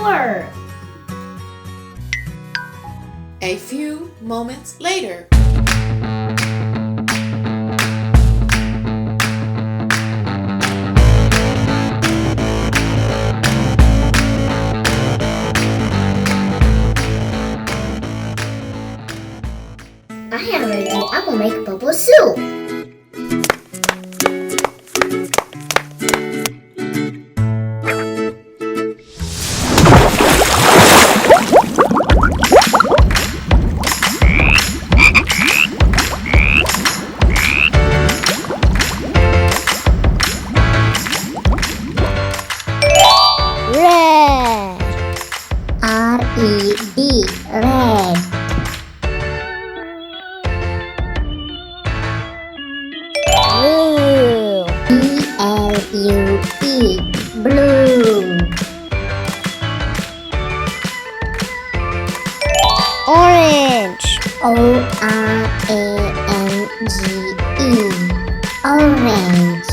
more. A few moments later. I have an idea. I will make bubble soup. Red. R-E-D, red. Blue. B-L-U-E, blue. Orange. O-R-A-N-G-E, orange.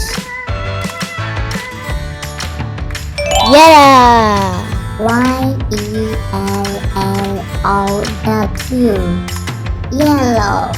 Yellow. Y-E-L-L-O-W, yellow.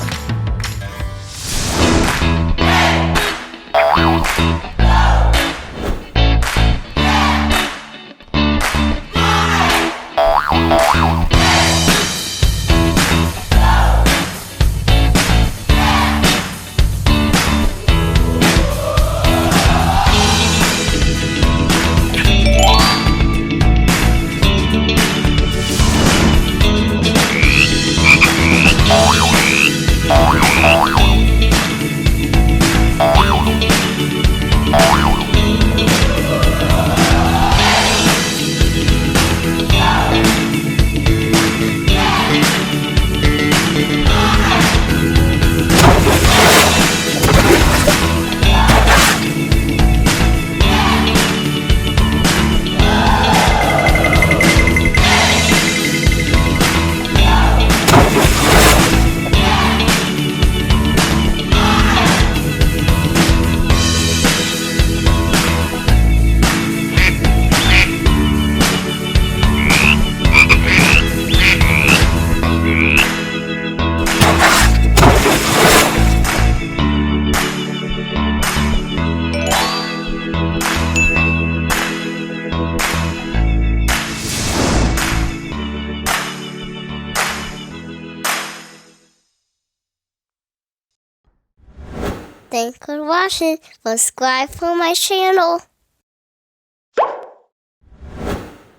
Thanks for watching. Subscribe for my channel.